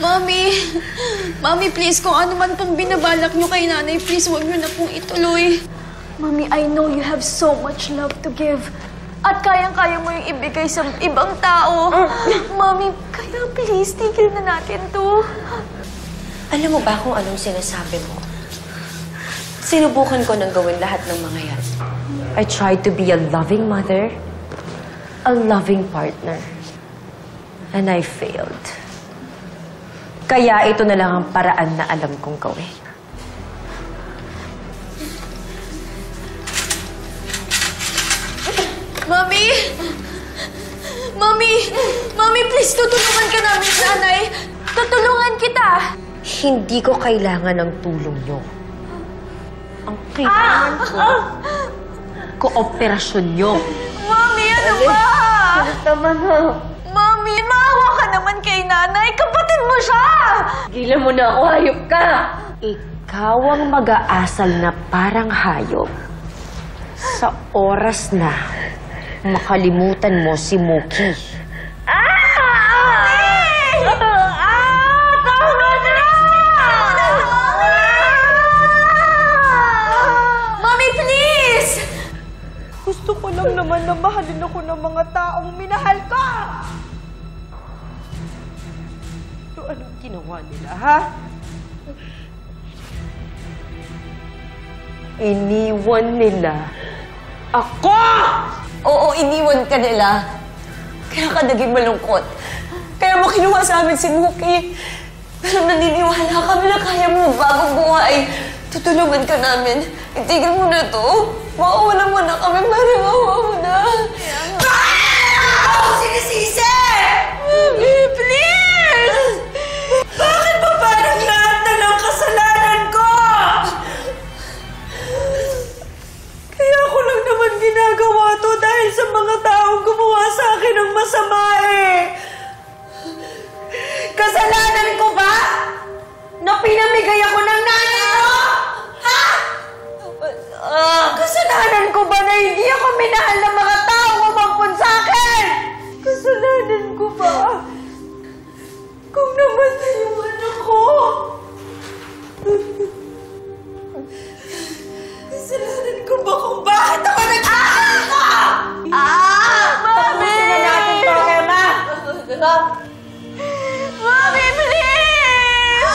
Mami! Mami, please, kung ano man pong binabalak nyo kay nanay, please, huwag nyo na pong ituloy. Mami, I know you have so much love to give. At kayang-kaya mo yung ibigay sa ibang tao. Mami, kaya please, tigil na natin to. Alam mo ba kung anong sinasabi mo? Sinubukan ko nang gawin lahat ng mga yan. I tried to be a loving mother, a loving partner, and I failed. Kaya ito na lang ang paraan na alam kong gawin. Mami! Mami! Mami, please, tutulungan ka namin, nanay. Tutulungan kita. Hindi ko kailangan ng tulong nyo. Ang kailangan ko, kooperasyon nyo. Mami, ano ba? Naman ha. Mami, maawa ka naman kay nanay. Kapatid mo siya! Gilan mo na ako, hayop ka! Ikaw ang mag-aasal na parang hayop. Sa oras na makalimutan mo si Mookie. Mami, please! Gusto ko lang naman na mahalin ako ng mga taong minahal ko! So, anong ginawa nila, ha? Iniwan nila ako! Oo, iniwan ka nila. Kaya ka naging malungkot. Kaya mo kinuha sa amin si Mookie. Pero naniniwala kami na kaya mo bagong buhay. Tutulungan ka namin. Itigil mo na to. Makawalan mo na kami. Mariwawa mo na. Ako sinisisi! Mami, please! Bakit ba parang lahat na ng kasalanan ko? Kaya ko lang naman ginagawa to dahil sa mga taong gumawa sa akin ng masama eh. Kasalanan ko ba? Na pinamigay ako ng nanay mo? Ha? Kasalanan ko ba na hindi ako minahal ng mga taong umampun sa akin? Kasalanan ko ba? Kung namatay yung anak ko? Kasalanan ko ba kung bakit ako nag-aaral ko? Mami! Tapusin na natin to, Emma! Mami, please!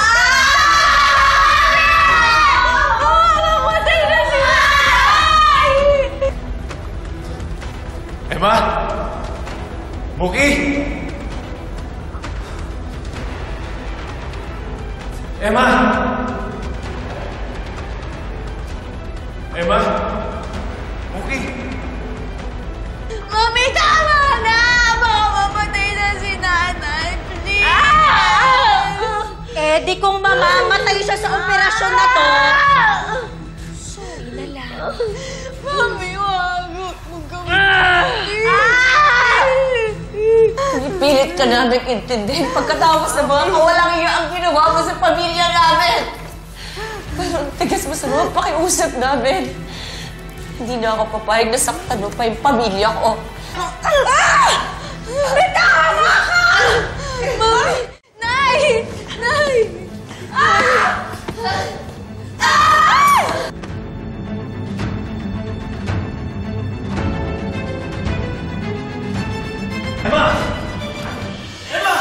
Mamatay na si nanay! Emma! Mookie! Emma! Emma! Mookie! Mami, tama na! Baka mamatay na si nanay, please! Eh, di kung mamamatay siya sa operasyon na to, Mami, wag! Huwag kami Pilit ka namin intindihin pagkatapos ng mga kawalang iyo ang ginawa mo sa pamilya namin. Pero ang tigas mo sa mga pakiusap namin. Hindi na ako papayag na saktan mo pa yung pamilya ko. Tama ka! Mami! Nay! Nay! Emma! Emma!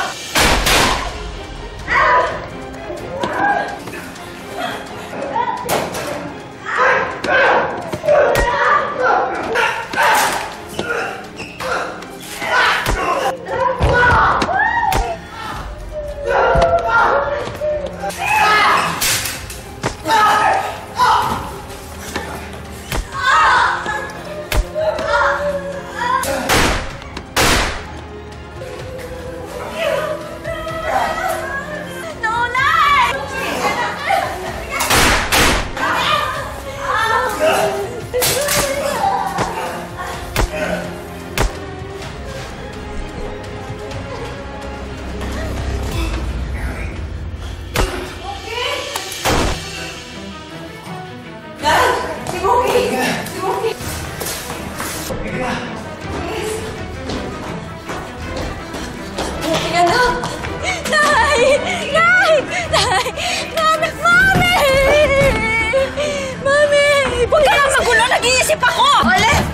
mag-iisip ako! Olive!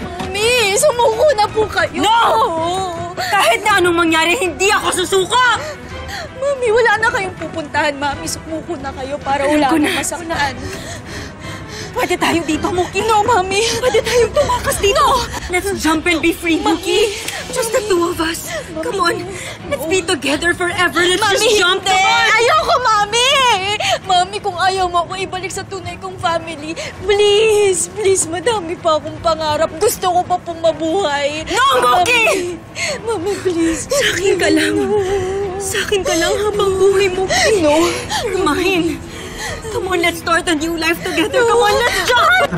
Mami, sumuko na po kayo. No! Kahit na anong mangyari, hindi ako susuko! Mami, wala na kayong pupuntahan, Mami. Sumuko na kayo para wala na masaktan. Pwede tayo dito, Mookie. No, Mami. Pwede tayong tumakas dito. Let's jump and be free, Mookie. Just the two of us. Come on. Let's be together forever. Let's just jump. Come on. Ayoko, Mami! Mami, kung ayaw mo ako ibalik sa tunay kong family, please, please, madami pa akong pangarap. Gusto ko pa pong mabuhay. No, Mookie! Mami, please. Sa akin ka lang. Sa akin ka lang habang buhay mo. No. Kumain. Come on, let's start a new life together. Come on, let's jump!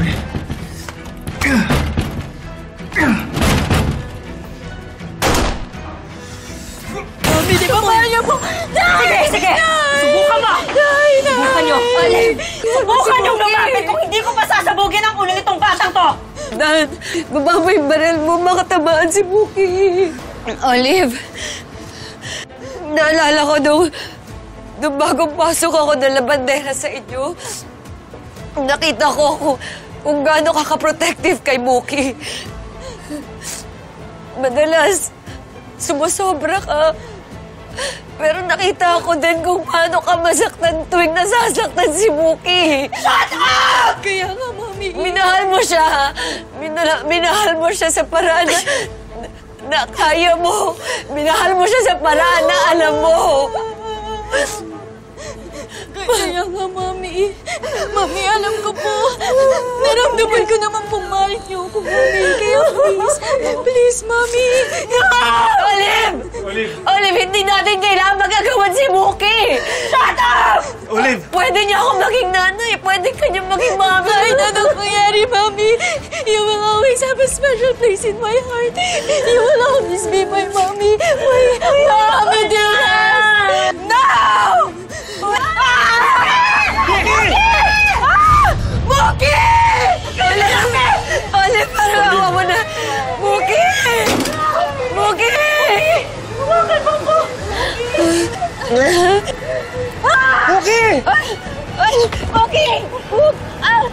Mami, di ba kaya mo? Sige, sige! Subukan mo! Subukan nyo! Olive! Subukan nyo lumapit kung hindi ko pasasabugin ang ulo nitong batang to! Dad, baba mo yung baril mo, makatabaan si Mookie. Olive, naalala ko nung bagong pasok ako ng labandera sa inyo, nakita ko kung gaano ka ka-protective kay Mookie. Madalas, sumusobra ka. Pero nakita ko din kung paano ka masaktan tuwing nasasaktan si Mookie. Shut up! Kaya nga, Mami. Minahal mo siya. Minahal mo siya sa paraan na kaya mo. Minahal mo siya sa paraan na alam mo. Kaya nga, Mami. Mami, alam ko po. Naramdaman ko naman pong mahal niyo ako, Mami. Kaya please, please, Mami. Olive! Olive! Olive, hindi natin kailangan magagawan si Mookie. Shut up! Olive! Pwede niya ako maging nanay. Pwede ka niya maging mami. Kahit anong nangyari, Mami, you will always have a special place in my heart. You will always be my Mommy. My Mommy, dearest. No! Mookie! Olive, parang awa mo na. Mookie! Mookie! Bakit mo ko? Mookie! Mookie! Mookie!